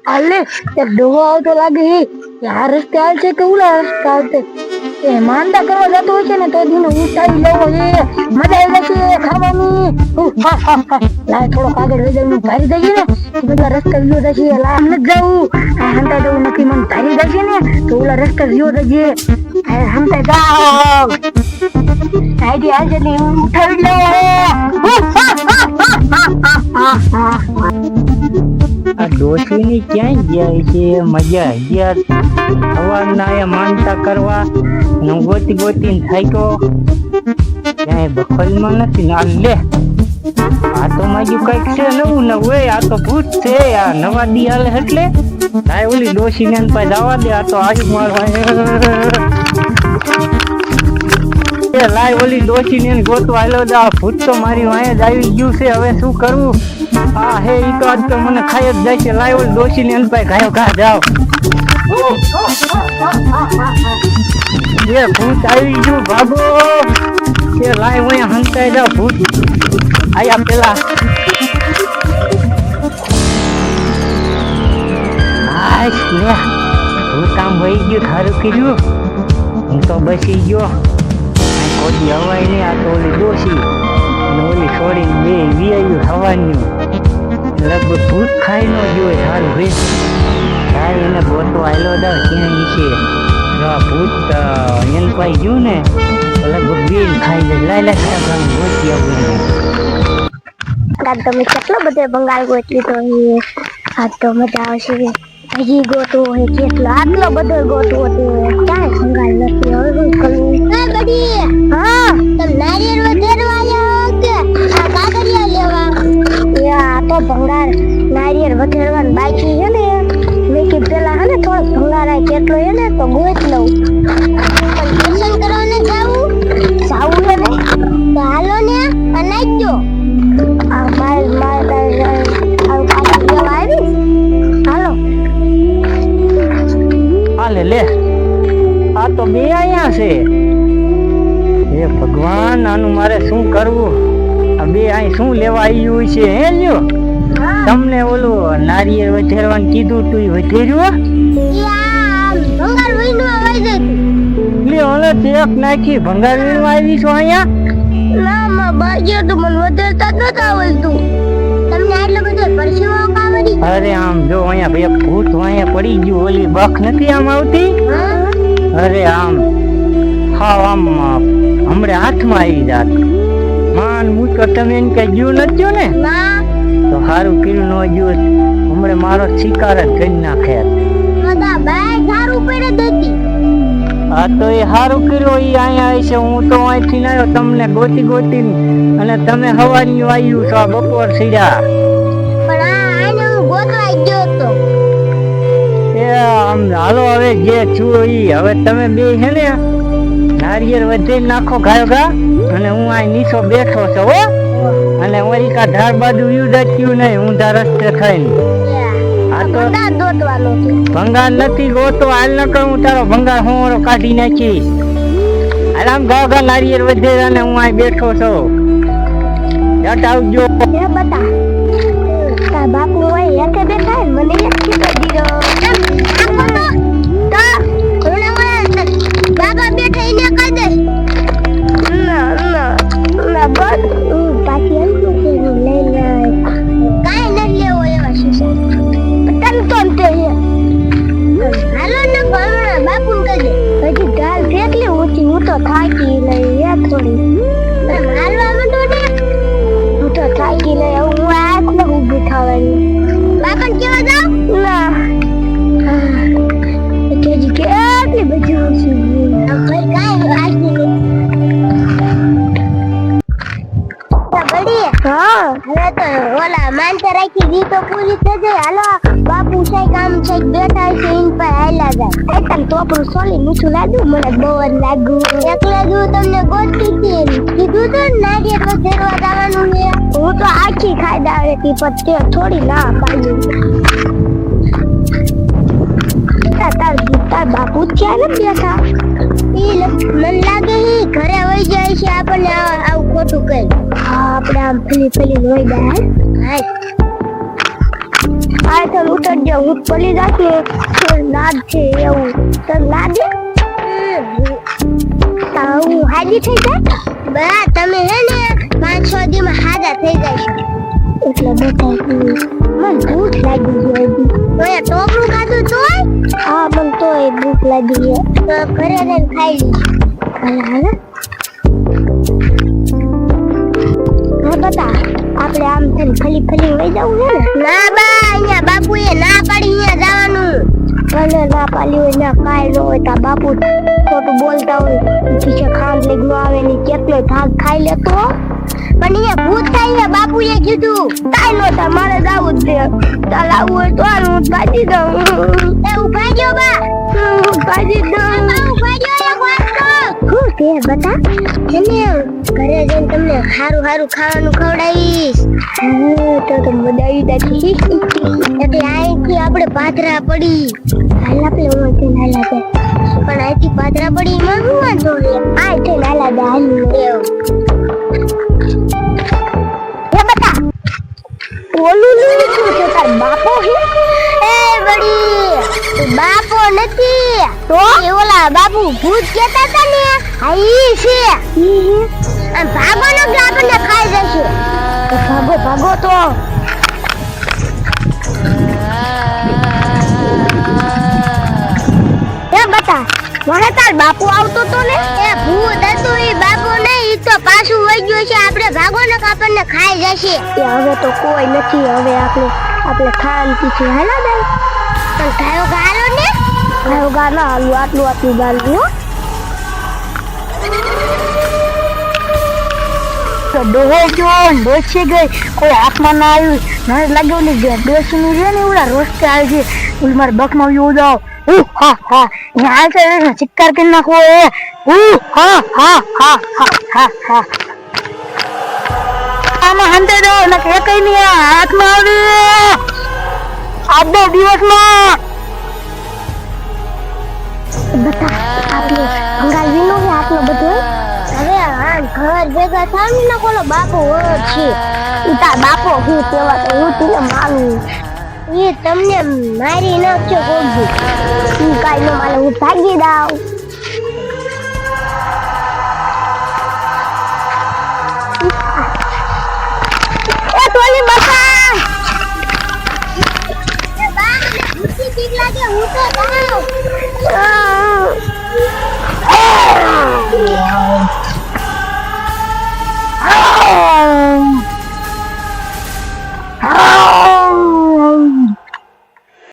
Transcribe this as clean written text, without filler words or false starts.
અલે તે ડોહો આવતો લાગે હે આ રસ્તે આવે છે કે ઓલા રસ્તે આવતે એ માંદા કરવા જતો હોય છે ને તો મને ઉઠાવી લેવો છે મજા આવે છે ખાવાની લાય થોડો આગળ વઈ જઈને ભારી દઈએ ને બધા રસ્તે વિયો જશે લા અમને જાવું હંતા તો નથી મન ભારી જશે ને તો ઓલા રસ્તે વિયો જશે હંતા જાવ આઈડી આજે ને ઉઠાવી લેવો આ ડોશીની ક્યાંય ગયા છે મજા યાર સવારના એ માનતા કરવા ને ગોતી ગોતીને થાક્યો ક્યાંય બખલમાં નથી ને આ લે આ તો માજુ કઈક છે નવું નવું આ તો ભૂત છે આ નવા દી હાલે એટલે આ ઓલી ડોશીને પાસે જવા દે આ તો આજુ મારવા લાય ઓલી ડોશીને ગોતવા હાલો જા ભૂત તો મારી વાંહે જ આવી ગયું છે હવે શું કરવું હા હે ઈ તો આજ તો મને ખાઈ જ જાય છે લાય ઓલી ડોશીને એન પાસે ઘાયો ઘા જાવ એ ભૂત આવી ગયું ભાગો એ લાય હું હંતાઈ જાવ ભૂત આયા પેલા હાશ લે ભૂત આમ વહી ગયું થારું કર્યું હું તો બસી ગયો કોઈ હવાય નહીં આ તો ઓલી ડોશી અને ઓલી છોડીને બે વીઆયું હવાનું લગભગ ભૂત ખાઈ ન જોઈ સારું ભાઈ સારું એને ગોતો આવેલો દા ક્યાંય છે જો આ ભૂત એને પાઈ ગયું ને તો લગભગ બેન ખાઈ જાય લાય લાય ગોતી આવું તમે કેટલો બધો બંગાળ ગોતલી તો આ તો મજા આવશે હજી ગોતવો હોય કેટલો આટલો બધો ગોતવો તો ક્યાંય બંગાળ નથી હવે શું કરવું બડી હા તમે નારિયેળ વધેરવા આવ્યા કે આ કાગળિયા લેવા યા તો બંગાળ નારિયેળ વધેરવાનું બાકી છે ને મેં કે પેલા હે ને થોડો બંગાળ કેટલો હે ને તો ગોત લઉં પણ દર્શન કરવાને જાવું હે ને તો હાલો ને અનાજો આ માર આ પાછી લેવા આવી હાલો હાલે લે આ તો બે અહીંયા છે હે ભગવાન આનું મારે શું કરવું આ બે અહીં શું લેવા આવ્યું છે હે લ્યો તમને ઓલું નારિયેળ વધેરવાનું કીધું તું વધેર્યું ભંગાર વીણવા આવી જતી લ્યો ઓલે ચેક નાખી ભંગાર વીણવા આવી છો અહીંયા ના માં બાજે તો મને વધેરતા જ નતા આવડતું તમને આટલો બધો પરસેવો કાવડી અરે આમ જો અહીંયા બે ભૂત અહીંયા પડી ગયું ઓલી બખ નથી આમ આવતી અરે આમ હા આમ હમણે હાથમાં આવી જાત માન મૂકો તમે એને કઈ જીવ નથી ને ના તો સારું કર્યું ન જીવ હમણે મારો શિકાર જ કરી નાખે બધા બાય સારું પડે દેતી હા તો એ સારું કર્યું એ અહીંયા આવી છે હું તો અહીંથી આવ્યો તમને ગોતી ગોતી અને તમે હવાની વાયુ છો બપોર સીડ્યા પણ આને હું ગોતવા ગયો તો એ આમ હાલો હવે જે છું ઈ હવે તમે બે છે ને નારિયેળ વધે નાખો ગાયો ગા અને હું આ નીચો બેઠો છું હો અને ઓલી કા ધાર બાજુ યુદાચ્યું નહીં ઊંધા રસ્તે થઈને આ તો ભંગાર નથી ગોતો હાલ ન કરું તારો ભંગાર હું કાઢી નાખી હાલ આમ ગાવ ગા નારિયેળ વધે અને હું આ બેઠો છું જટ આવજો એ બતા તા બાપુ હોય એકે બેઠા મને એક કીધો દીરો બાબા બેઠા એને કહી દે ના બસ પાછી એમ કે લઈ લે કાઈ ન લેવો એવા શીશા તન તોમતે હાલો ને ભણવા બાપુ કહી દે હજી ઢાલ કેટલી ઊંચી હું તો થાકી લઈ એ થોડી હાલવા માંડો ને હું તો થાકી લઈ હું આખ ને ઊભી થવાની બાપન કેવા જાવ ના કેજી કેટલી બધી ઊંચી ભાઈ કાઈ આખી બડી હા હવે તો ઓલા માનતા રાખી દી તો પૂરી થઈ જાય હાલો બાપુ સાઈ કામ છે બેઠા છે ઇન પર હાલા જાય એકદમ તોપરું સોલી મીઠું લાગ્યું મને બહુ જ લાગ્યું એકલા જો તમને ગોતી હતી કીધું તો નારિયેળ વધેરવા જવાનું છે હું તો આખી ખાઈ દાવે તી પત્તે થોડી ના પાડી તાર બાપુ ક્યાં ને બેઠા મન લાગે ઘરે વહી જાય છે આપણને આવું ખોટું કહે આપણે આમ ફેલી ફેલી વહી જાય પાછળ ઉતરજો હું પડી જાશે તો લાજ છે એવું તો લાગે હું હાજી થઈ જાય બા તમે હે ને 5-6 દીમાં હાજા થઈ જાય એટલે બેટા મને ભૂખ લાગી છે હજી ઓય ટોપરું ખાધું તોય હા મને તોય ભૂખ લાગી છે તો ઘરે જઈને ખાઈ લીધું હાલે હાલે હા બતા આપણે આમ થઈને ફલી ફલી વઈ જવું છે ને ના બા અહીંયા બાપુએ ના પાડી અહીંયા જવાનું ભલે ના પાડી હોય ના કાંઈ ન હોય તા બાપુ ખોટું બોલતા હોય પીછે ખાંડ લઈ ન આવે ને કેટલો ભાગ ખાઈ લેતો પણ અહીંયા ભૂત થાય ને બાપુએ કીધું કાંઈ નહોતા મારે જાવું જ છે ચાલ આવું હોય તો હું ભાજી દઉં એ ઉભા ગયો બા ભાજી દઉં ઉભા ગયો એક વાત શું કે બતા એને ઘરે જઈને તમને સારું સારું ખાવાનું ખવડાવીશ તો મજા આવી જતી એટલે અહીંથી આપણે પાથરા પડી હાલ આપણે હું નાલા દે પણ અહીંથી પાથરા પડી એમાં શું વાંધો લે આ છે નાલા દે હાલ ઓલું શું છે તાર બાપો છે એ બડી બાપો નથી તો એ ઓલા બાપુ ભૂત કહેતા હતા ને આ ઈ છે આ ભાગો ને આપણને ખાઈ જશે તો ભાગો ભાગો તો એ બતા મને તાર બાપુ આવતો તો ને એ ભૂત હતું ઈ બાપુ ને ઈ તો પાછું વઈ ગયો છે આપણે ભાગો ને આપણને ખાઈ જશે એ હવે તો કોઈ નથી હવે આપણે ખાન પીછે હાલો દે પણ ગાયો ગાલો ને ગાયો ગાના હાલું આટલું ગાલું તો ડોહો જો ડોસી ગઈ કોઈ હાથમાં ના આવ્યું મને લાગ્યું ને ડોસી નું રે ને ઓલા રોસ્તે આવી છે ઓલી મારે બકમાં એવું જાવ હા હા यहाँ से चिक्कर के नाखो हा हा हा हा हा हा આમાં હંતે દો ને કે કઈ ની હાથમાં આવી આ બે દિવસમાં બતા આપણે અંગાવી નો હાથનો બધો હવે આ ઘર ભેગા થામ ને કોનો બાપો હોય છે તા બાપો હું તેવા તો હું તને માનું એ તમને મારી નાખજો ગોગી તું કાઈ નો માલે હું ભાગી દાવ એ તોલી બકા એ બા મને ભૂતી ઠીક લાગે હું તો જાઉં